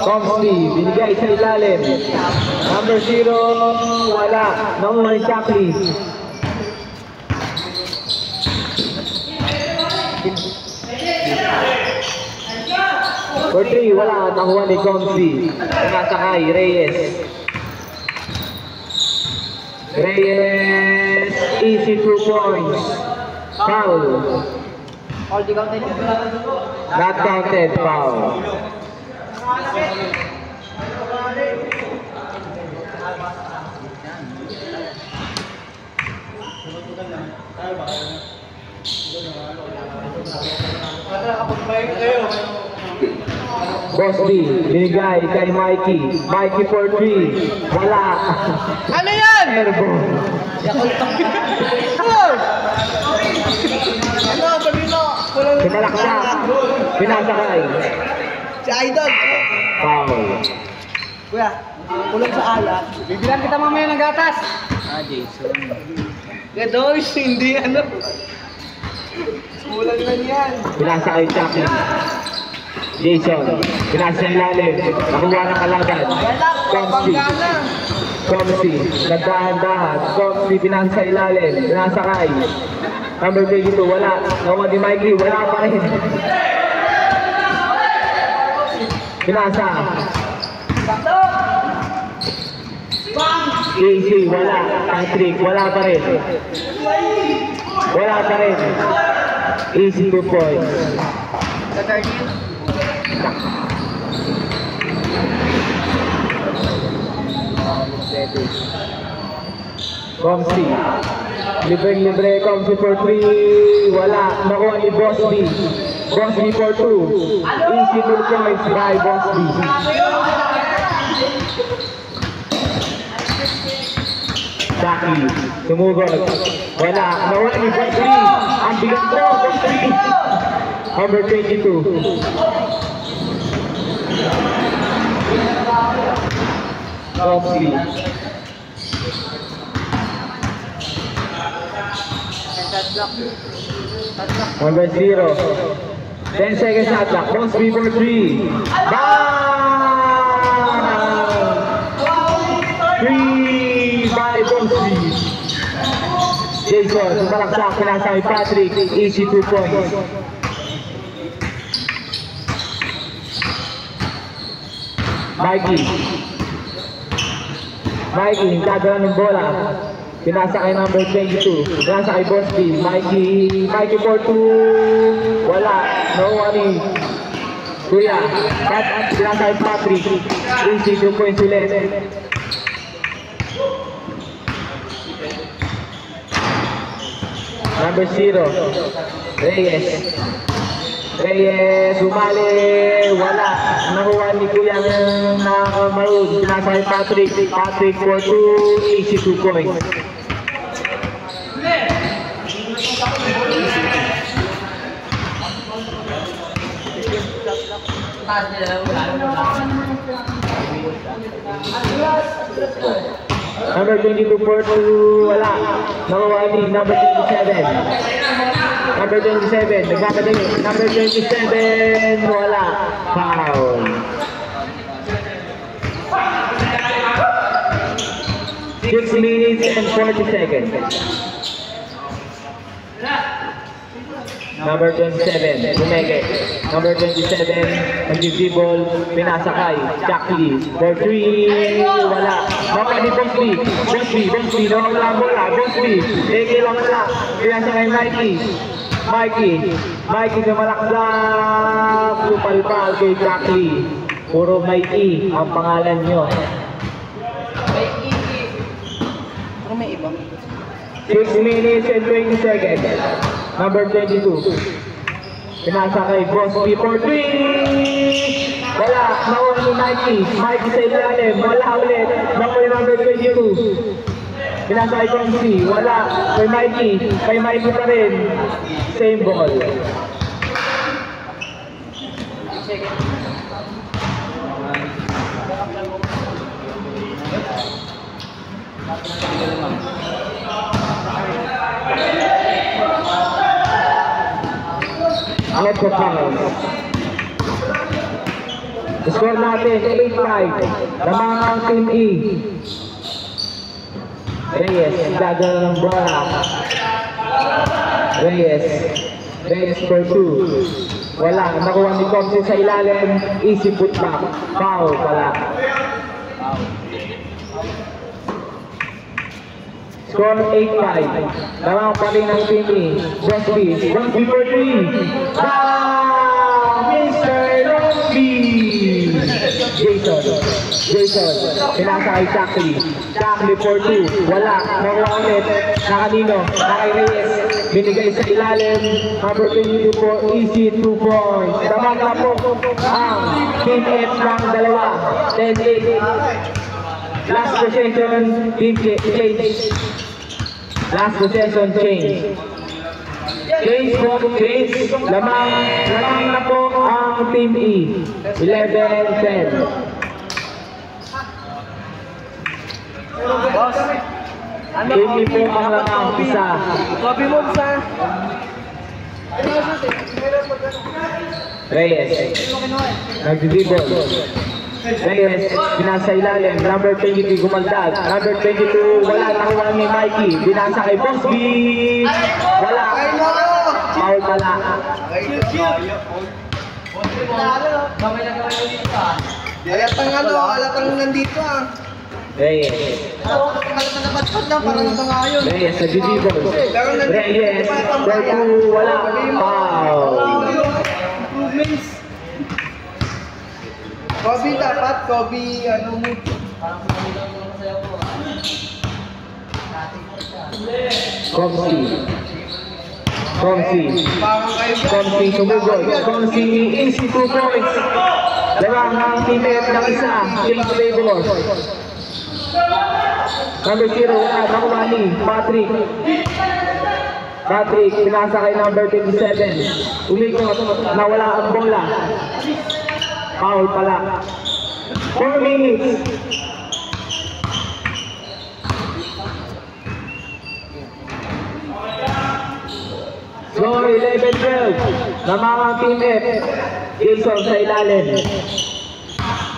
Comsley, binigay sa ilalim. Number 0, wala. Nakuha ni Shackley. For 3, wala. Nakuha ni Comsley. Nakasakay, Reyes. Reyes, easy 2 points. Foul. Not counted, foul. Boss B, binigay kay Mikey. Mikey for 3. Wala. Ano yan? Airball. Ano, kanino? Pinalaksak. Pinasakay. Si Idol. Foul. Kuya, kulang sa ala. Bibilang kita mamaya ng gatas. Jason. Gados, hindi ano. Kulang na yan. Pinasakay Chucky. Jason. Pinasa ilalim. Nakuha ng kalaban. Comsy. Comsy. Nagdahan-dahan. Comsy. Pinasa ilalim. Pinasakay. Number 22. Wala. Nakuha ni Mikey. Wala pa rin. Pinasa. Easy, wala. Patrick, wala pa rin. Wala pa rin. Easy 2 points. Comsy. Libre, Comsy for 3. Wala. Nakuha ni Boss B. Boss B for 2. Easy 2 points by Boss B. Jackie, sumugod. Wala. Nakuha ni Boss B. Ang bigat ko, Boss B. Number 22. Comsy. Number 0. 10 seconds na attack. Boss B for 3. Bang! 3 by Boss B. Jason, sumalaksak. Pinasakay Patrick. Easy 2 points. Mikey. Mikey, hintagala ng bola. Pinasa kay number 22. Pinasa kay Boss B. Mikey for 2. Wala. No worry. Kuya. Pinasa kay Patrick. Easy 2 points ulit. Number 0. Reyes. Reyes. Umali. Wala. Nakuha ni Kuya na Maroon. Pinasa kay Patrick. Patrick for 2. Easy 2 points. Number 22 for 2, wala. Nakuha ni number 27. Number 27, nagkakadali. Number 27, wala. Foul. Six minutes and 40 seconds. Number 27, Lumege. Number 27, nag-dribble, pinasakay, Jackie. For 3, wala. Nakuha ni Boss B. Boss B, nawawala ang bola. Boss B, Ege lang wala. Pinasakay Mikey sumalaksak. Lupalpal kay Jackie. Puro may E ang pangalan nyo. May pero may iba. 6 minutes and 20 seconds. Number 22. Pinasa kay Boss B for 3. Wala. Nakuha ni Mikey sa ilalim. Wala ulit. Nakuha ni number 22. Pinasa kay Comsy. Wala. Kay Mikey pa rin. Same ball. Metro Fouls. Score natin 8-5. Lamang ang Team E. Reyes, gagawin ng bola. Reyes for 2. Wala, nakuha ni Comsi sa ilalim. Easy putback. Foul pala. Score 8-5. Lamang pa rin ng Team E. Bosby for 3. Mr. Longby! Jason, pinasa kay Shackley for 2. Wala, nakuha ulit. Na kanino? Na kay Reyes. Binigay sa ilalim. Number 22 po, easy 2 points. Tamang na po ang Team F ng dalawa. 10-8. Last possession, Team change. Last possession, change. Change. Lamang na po ang Team E. 11-10. Boss. Team E po ang lamang isa. Copy mo sa. Reyes. Nagdidibol. Reyes, binasa ilalim. Number 23, gumaldag. Number 22, wala. Nakuha ni Mikey. Binasa kay Bosby. Wala. Foul pala. Alatang nandito ah. Reyes. Alatang nabatpat lang para nabangayon. Reyes, nagdidibol. Reyes, 22, wala. Foul. Improvements. Kobe dapat, Kobe ano mo. Comsi, sumugod. Comsi, easy 2 points. Lamang ang teammate ng isa, James Labor. Number 0, nakuha ni Patrick, pinasa kay number 27. Umikot, nawala ang bola. Foul pala. 4 minutes. Score 11-12. Lamang ang Team F. Jason sa ilalim.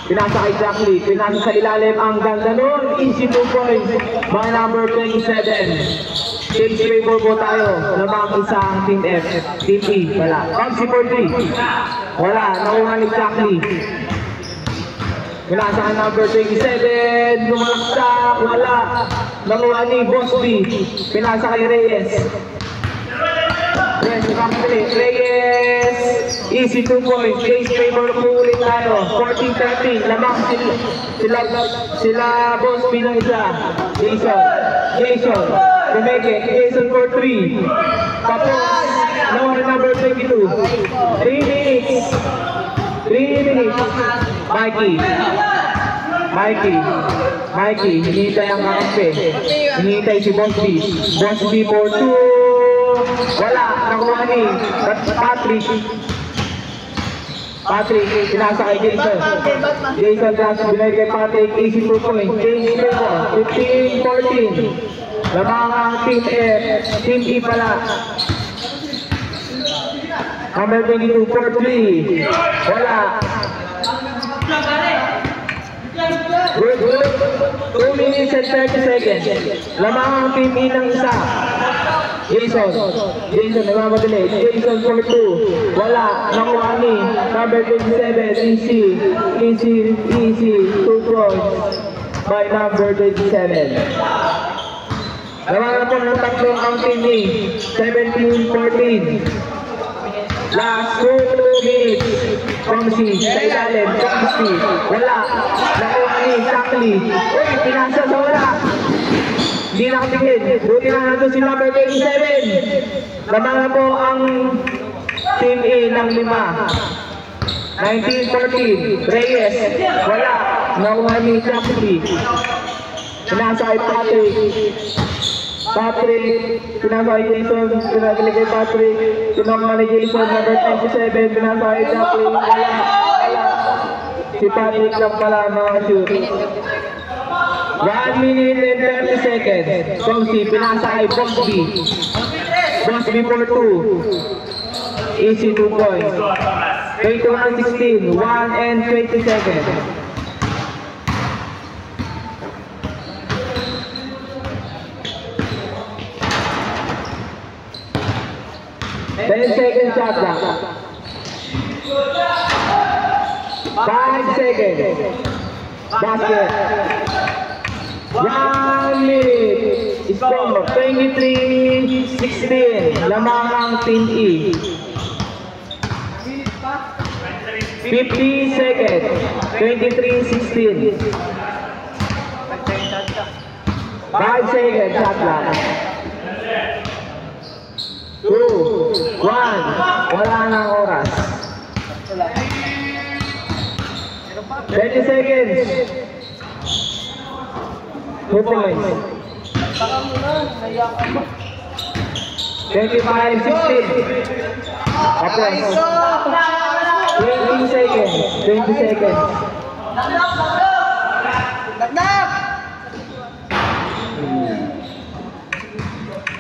Pinasa kay Jackley. Pinasa sa ilalim ang ganda nun. Easy 2 points. Mga number 27. Team Flavor po tayo. Lamang isa ang Team F. Team E pala. Comsi for 3. Wala. Nakuha ni Jackley. Pinasa kay number 27. Lumalaksak. Wala. Nakuha ni Bosby. Pinasa kay Reyes. Reyes, easy 2 points. James Flavor po ulit tayo. 14-13. Lamang sila Bosby ng isa. Jason. Kumeke. Jason for 3. Tapos, nakuha number 22. 3 minutes. Mikey, hinihintay ang kakampi. Hinihintay si Bosby. Bosby for 2. Wala, nakuha ni Patrick, pinasa kay Jason. Jason dash, binay kay Patrick, easy 2 points. James Flavor, 15-14. Lamang ang Team F, Team E pala. Number 22 for 3. Wala. Good. 2 minutes and 30 seconds. Lamang ang Team E ng isa. Jason, nagmamadali. Jason for 2. Wala. Nakuha ni number 27. Easy 2 points by number 27. Lamang na po ng tatlong ang Team E. 17-14. Last 2 minutes. Comsi, sa ilalim. Comsi, wala. Nakuha ni Shackley. Uy, pinasa sa wala. Hindi nakatingin. Buti na natin si number 27. Lamang na po ang Team A ng 5. 19-14. Reyes. Wala. Nakuha ni Shackley. Pinasa kay Patrick. Pinasa kay Jason. Pinagili kay Patrick. Pinasa ni Jason. Number 27. Pinasa kay Shackley. Wala. Si Patrick lang pala shoot. 1 minute and 30 seconds. Comsi, pinasa kay Bosby. Bosby for 2. Easy 2 points. 21-16. 1 and 20 seconds. 10 seconds shot clock. 5 seconds. Basket. 1 minute. Score 23-16. Lamang ang Team E. 50 seconds. 23-16. 5 seconds shot clock. 2, 1, wala nang oras. 30 seconds. 2 points. 25-16. Tapos. 20 seconds. 20 seconds.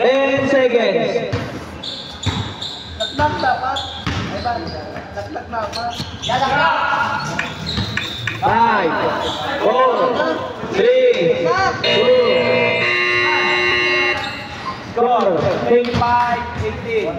10 seconds. 5, 4,